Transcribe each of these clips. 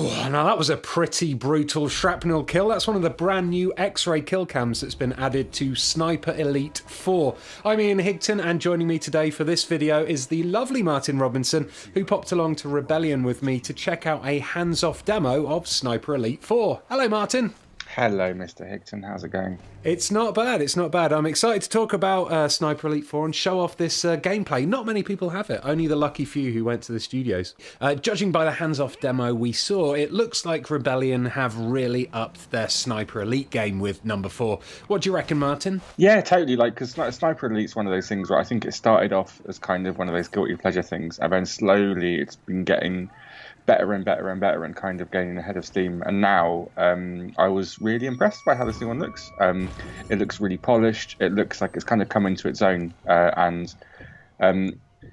Oh, now that was a pretty brutal shrapnel kill. That's one of the brand new X-ray kill cams that's been added to Sniper Elite 4. I'm Ian Higton, and joining me today for this video is the lovely Martin Robinson, who popped along to Rebellion with me to check out a hands-off demo of Sniper Elite 4. Hello, Martin. Hello, Mr. Higton. How's it going? It's not bad, it's not bad. I'm excited to talk about Sniper Elite 4 and show off this gameplay. Not many people have it, only the lucky few who went to the studios. Judging by the hands-off demo we saw, it looks like Rebellion have really upped their Sniper Elite game with number 4. What do you reckon, Martin? Yeah, totally. Because Sniper Elite's one of those things where I think it started off as kind of one of those guilty pleasure things, and then slowly it's been getting better and better and better and kind of gaining ahead of steam. And now I was really impressed by how this new one looks. It looks really polished. It looks like it's kind of come into its own, and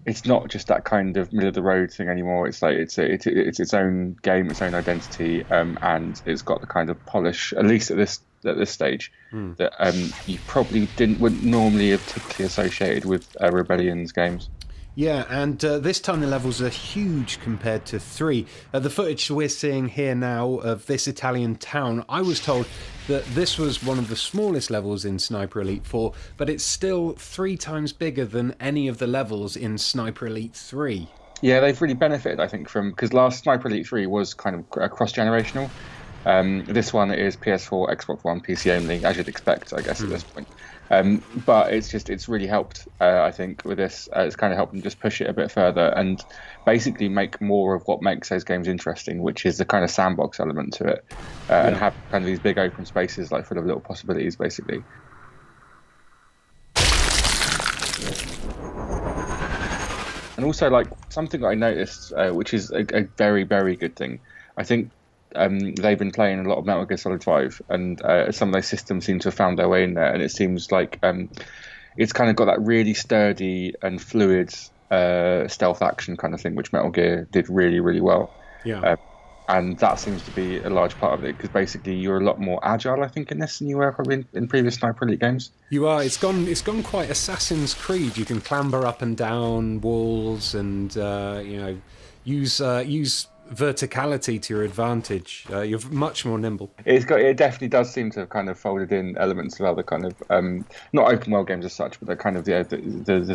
it's not just that kind of middle of the road thing anymore. It's like it's its own game, its own identity, and it's got the kind of polish, at least at this stage, that you probably wouldn't normally have typically associated with Rebellion's games. Yeah, and this time the levels are huge compared to 3. The footage we're seeing here now of this Italian town, I was told that this was one of the smallest levels in Sniper Elite 4, but it's still 3 times bigger than any of the levels in Sniper Elite 3. Yeah, they've really benefited, I think, from, because last Sniper Elite 3 was kind of cross-generational. This one is PS4, Xbox One, PC only, as you'd expect, I guess, at this point. But it's really helped, I think, with this. It's kind of helped them just push it a bit further and basically make more of what makes those games interesting, which is the kind of sandbox element to it, and have kind of these big open spaces like full of little possibilities, basically. And also, like, something I noticed, which is a very, very good thing, I think. They've been playing a lot of Metal Gear Solid 5, and some of those systems seem to have found their way in there, and it seems like it's kind of got that really sturdy and fluid stealth action kind of thing, which Metal Gear did really, really well. Yeah. And that seems to be a large part of it, because basically you're a lot more agile, I think, in this than you were probably in previous Sniper Elite games. You are. It's gone quite Assassin's Creed. You can clamber up and down walls and use verticality to your advantage. You're much more nimble. It definitely does seem to have kind of folded in elements of other kind of not open world games as such, but the kind of the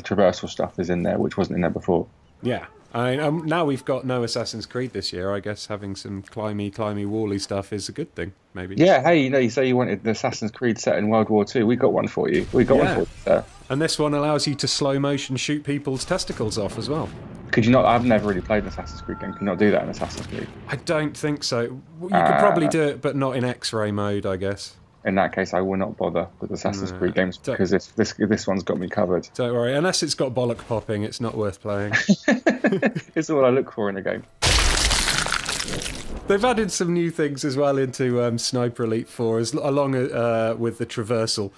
traversal stuff is in there, which wasn't in there before. Yeah. I mean, now we've got no Assassin's Creed this year. I guess having some climby, wally stuff is a good thing, maybe. Yeah, hey, you say you wanted the Assassin's Creed set in World War II. We got one for you. We got one for you, sir. And this one allows you to slow motion shoot people's testicles off as well. Could you not? I've never really played an Assassin's Creed game. Can you not do that in Assassin's Creed? I don't think so. You could probably do it, but not in X-ray mode, I guess. In that case, I will not bother with Assassin's Creed games, because this one's got me covered. Don't worry, unless it's got bollock popping, it's not worth playing. It's all I look for in a game. They've added some new things as well into Sniper Elite 4, along with the traversal.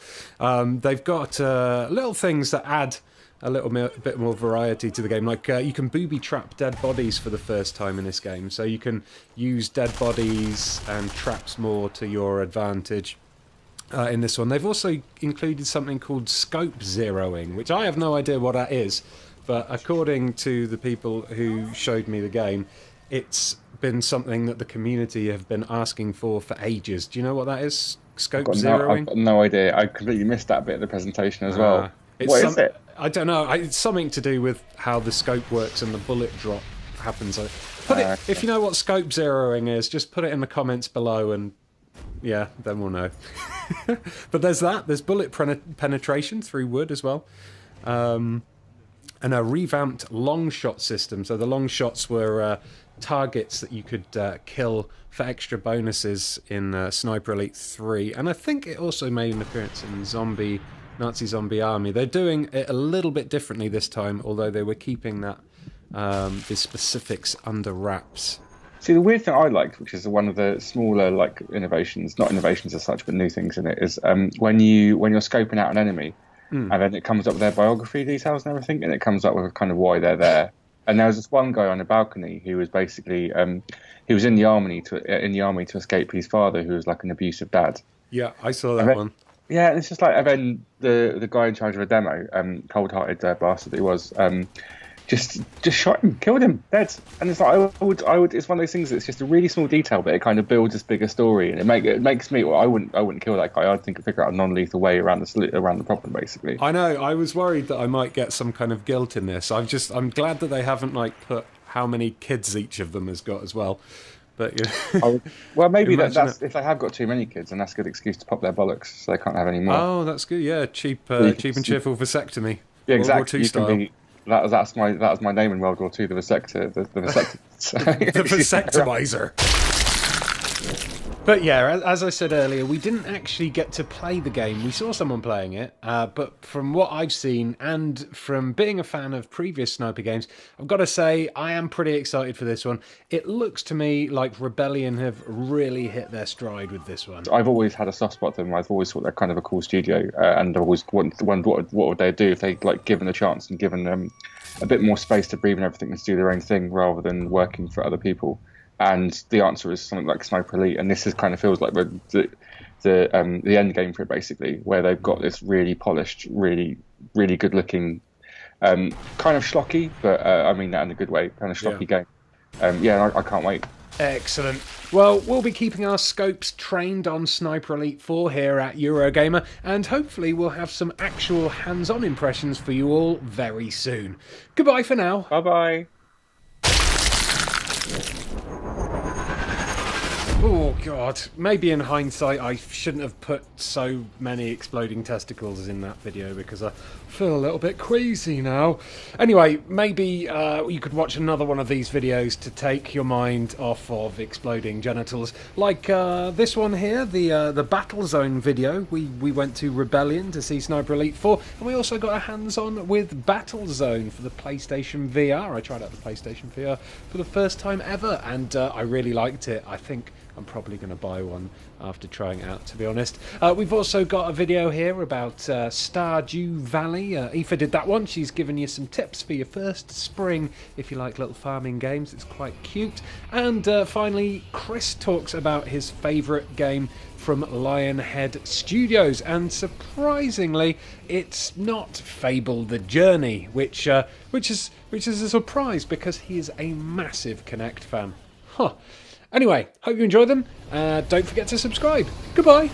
They've got little things that add a bit more variety to the game. Like you can booby trap dead bodies for the first time in this game, so you can use dead bodies and traps more to your advantage. In this one, they've also included something called scope zeroing, which I have no idea what that is, but according to the people who showed me the game, it's been something that the community have been asking for ages. Do you know what that is? Scope zeroing? I've got no idea. I completely missed that bit of the presentation as well. What is it? I don't know. It's something to do with how the scope works and the bullet drop happens. If you know what scope zeroing is, just put it in the comments below, and yeah, then we'll know. But there's that. There's bullet penetration through wood as well. And a revamped long shot system. So the long shots were targets that you could kill for extra bonuses in Sniper Elite 3. And I think it also made an appearance in Nazi Zombie Army. They're doing it a little bit differently this time, although they were keeping that the specifics under wraps. See, the weird thing I liked, which is one of the smaller like innovations, not innovations as such, but new things in it, is when you're scoping out an enemy, and then it comes up with their biography details and everything, and it comes up with kind of why they're there. And there was this one guy on a balcony who was basically he was in the army to escape his father, who was like an abusive dad. Yeah, I saw that one. Yeah, it's just like, and then the guy in charge of the demo, cold-hearted bastard he was, just shot him, killed him, dead. And it's like I would. It's one of those things that's just a really small detail, but it kind of builds this bigger story, and it makes me. Well, I wouldn't kill that guy. I'd figure out a non-lethal way around the problem, basically. I know. I was worried that I might get some kind of guilt in this. I'm glad that they haven't like put how many kids each of them has got as well. But well, maybe that's if they have got too many kids, and that's a good excuse to pop their bollocks, so they can't have any more. Oh, that's good. Yeah, cheap and cheerful vasectomy. Yeah, exactly. World War II style. That was my name in World War II, the vasector, the vasector. The vasectomizer. But yeah, as I said earlier, we didn't actually get to play the game. We saw someone playing it, but from what I've seen and from being a fan of previous sniper games, I've got to say I am pretty excited for this one. It looks to me like Rebellion have really hit their stride with this one. I've always had a soft spot for them. I've always thought they're kind of a cool studio, and I've always wondered what would they do if they like given a chance and given them a bit more space to breathe and everything and to do their own thing rather than working for other people. And the answer is something like Sniper Elite, and this kind of feels like the end game for it, basically, where they've got this really polished, really good looking, kind of schlocky, but I mean that in a good way, kind of schlocky game. I can't wait. Excellent. Well, we'll be keeping our scopes trained on Sniper Elite 4 here at Eurogamer, and hopefully we'll have some actual hands-on impressions for you all very soon. Goodbye for now. Bye-bye. Oh god, maybe in hindsight I shouldn't have put so many exploding testicles in that video because I feel a little bit queasy now. Anyway, maybe you could watch another one of these videos to take your mind off of exploding genitals. Like this one here, the Battle Zone video. We went to Rebellion to see Sniper Elite 4, and we also got our hands on with Battle Zone for the PlayStation VR. I tried out the PlayStation VR for the first time ever, and I really liked it. I think I'm probably going to buy one after trying it out, to be honest. We've also got a video here about Stardew Valley. Aoife did that one. She's given you some tips for your first spring if you like little farming games. It's quite cute. And finally, Chris talks about his favourite game from Lionhead Studios, and surprisingly, it's not Fable: The Journey, which is a surprise because he is a massive Kinect fan. Huh. Anyway, hope you enjoy them. Don't forget to subscribe. Goodbye.